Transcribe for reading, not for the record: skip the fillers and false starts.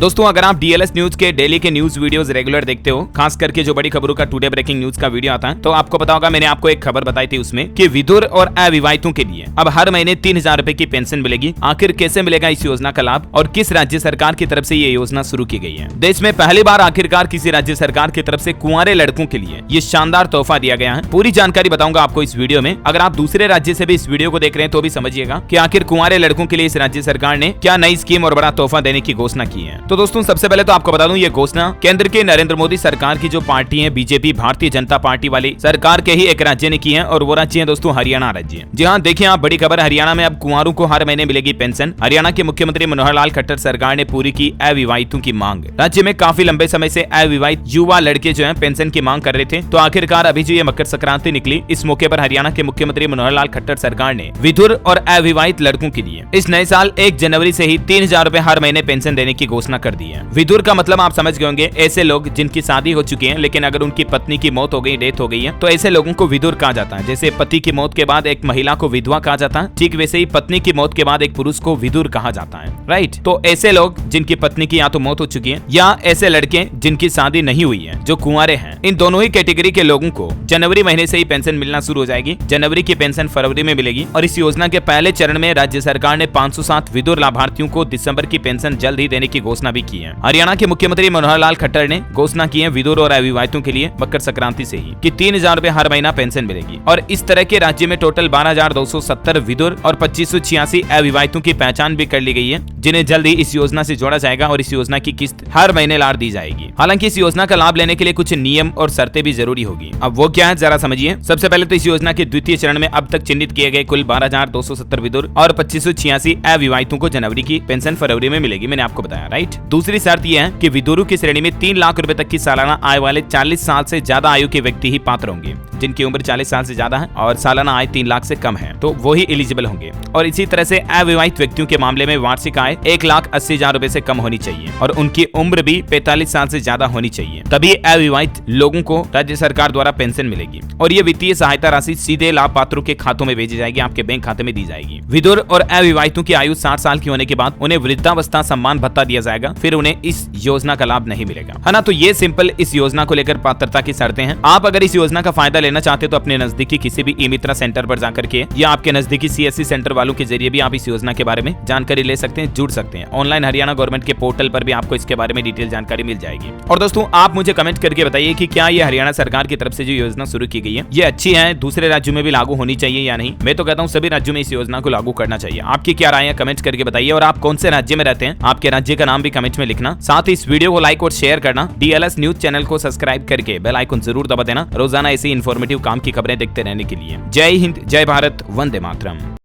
दोस्तों अगर आप डीएलएस न्यूज के डेली के न्यूज वीडियोस रेगुलर देखते हो, खास करके जो बड़ी खबरों का टुडे ब्रेकिंग न्यूज का वीडियो आता है, तो आपको पता होगा मैंने आपको एक खबर बताई थी उसमें कि विधुर और अविवाहितों के लिए अब हर महीने 3,000 रुपए की पेंशन मिलेगी। आखिर कैसे मिलेगा इस योजना का लाभ और किस राज्य सरकार की तरफ से ये योजना शुरू की गई है। देश में पहली बार आखिरकार किसी राज्य सरकार की तरफ से कुंवारे लड़कों के लिए ये शानदार तोहफा दिया गया है। पूरी जानकारी बताऊंगा आपको इस वीडियो में। अगर आप दूसरे राज्य से भी इस वीडियो को देख रहे हैं तो भी समझिएगा कि आखिर कुंवारे लड़कों के लिए इस राज्य सरकार ने क्या नई स्कीम और बड़ा तोहफा देने की घोषणा की है। तो दोस्तों सबसे पहले तो आपको बता दूं, ये घोषणा केंद्र के नरेंद्र मोदी सरकार की जो पार्टी है बीजेपी भारतीय जनता पार्टी वाली सरकार के ही एक राज्य ने की है और वो राज्य है दोस्तों हरियाणा राज्य। जी हाँ, देखिए आप, बड़ी खबर, हरियाणा में अब कुंवारों को हर महीने मिलेगी पेंशन। हरियाणा के मुख्यमंत्री मनोहर लाल खट्टर सरकार ने पूरी की अविवाहितों की मांग। राज्य में काफी लंबे समय से अविवाहित युवा लड़के जो है पेंशन की मांग कर रहे थे, तो आखिरकार अभी जो ये मकर संक्रांति निकली, इस मौके पर हरियाणा के मुख्यमंत्री मनोहर लाल खट्टर सरकार ने विधुर और अविवाहित लड़कों के लिए इस नए साल 1 जनवरी से ही 3,000 रुपए हर महीने पेंशन देने की घोषणा कर दी है। विधुर का मतलब आप समझ गए होंगे, ऐसे लोग जिनकी शादी हो चुकी है लेकिन अगर उनकी पत्नी की मौत हो गई, डेथ हो गई है, तो ऐसे लोगों को विधुर कहा जाता है। जैसे पति की मौत के बाद एक महिला को विधवा कहा जाता है, ठीक वैसे ही पत्नी की मौत के बाद एक पुरुष को विधुर कहा जाता है। राइट, तो ऐसे लोग जिनकी पत्नी की या तो मौत हो चुकी है या ऐसे लड़के जिनकी शादी नहीं हुई है, जो कुंवारे हैं, इन दोनों ही कैटेगरी के लोगों को जनवरी महीने से ही पेंशन मिलना शुरू हो जाएगी। जनवरी की पेंशन फरवरी में मिलेगी और इस योजना के पहले चरण में राज्य सरकार ने 507 विधुर लाभार्थियों को दिसंबर की पेंशन जल्द ही देने की घोषणा भी की है। हरियाणा के मुख्यमंत्री मनोहर लाल खट्टर ने घोषणा की है विधुर और अविवाहितों के लिए मकर संक्रांति से ही कि 3,000 रुपए हर महीना पेंशन मिलेगी और इस तरह के राज्य में टोटल 12,270 विधुर और 2586 अविवाहितों की पहचान भी कर ली गई है, जिन्हें जल्द ही इस योजना से जोड़ा जाएगा और इस योजना की किस्त हर महीने लाड़ दी जाएगी। हालांकि इस योजना का लाभ लेने के लिए कुछ नियम और शर्तें भी जरूरी होगी। अब वो क्या है जरा समझिए। सबसे पहले तो इस योजना के द्वितीय चरण में अब तक चिन्हित किए गए कुल 12,270 विधुर और 2586 अविवाहितों को जनवरी की पेंशन फरवरी में मिलेगी, मैंने आपको बताया। राइट, दूसरी शर्त यह है कि विधुरों की श्रेणी में 3 लाख रुपए तक की सालाना आय वाले 40 साल से ज्यादा आयु के व्यक्ति ही पात्र होंगे। जिनकी उम्र 40 साल से ज्यादा है और सालाना आय 3 लाख से कम है तो वो ही एलिजिबल होंगे। और इसी तरह से अविवाहित व्यक्तियों के मामले में वार्षिक आय 1,80,000 रुपए से कम होनी चाहिए और उनकी उम्र भी 45 साल से ज्यादा होनी चाहिए, तभी अविवाहित लोगों को राज्य सरकार द्वारा पेंशन मिलेगी और ये वित्तीय सहायता राशि सीधे लाभ पात्रों के खातों में भेजी जाएगी, आपके बैंक खाते में दी जाएगी। विधुर और अविवाहितों की आयु 60 साल की होने के बाद उन्हें वृद्धावस्था सम्मान भत्ता दिया जाएगा, फिर उन्हें इस योजना का लाभ नहीं मिलेगा, है ना। तो ये सिंपल इस योजना को लेकर पात्रता की शर्तें हैं। आप अगर इस योजना का फायदा लेना चाहते तो अपने नजदीकी किसी भी ई मित्रा सेंटर पर जाकर के या आपके नजदीकी सीएससी सेंटर वालों के जरिए भी आप इस योजना के बारे में जानकारी ले सकते हैं, जुड़ सकते हैं। ऑनलाइन हरियाणा गवर्नमेंट के पोर्टल पर भी आपको इसके बारे में डिटेल जानकारी मिल जाएगी। और दोस्तों आप मुझे कमेंट करके बताइए कि क्या ये हरियाणा सरकार की तरफ से जो योजना शुरू की गई है ये अच्छी है, दूसरे राज्यों में भी लागू होनी चाहिए या नहीं। मैं तो कहता हूँ सभी राज्यों में इस योजना को लागू करना चाहिए। आपकी क्या राय है कमेंट करके बताइए और आप कौन से राज्य में रहते हैं, आपके राज्य का नाम भी कमेंट में लिखना। साथ ही इस वीडियो को लाइक और शेयर करना, डीएलएस न्यूज चैनल को सब्सक्राइब करके बेल आइकन जरूर दबा देना रोजाना ऐसी इन्फॉर्मेटिव काम की खबरें देखते रहने के लिए। जय हिंद, जय भारत, वंदे मातरम।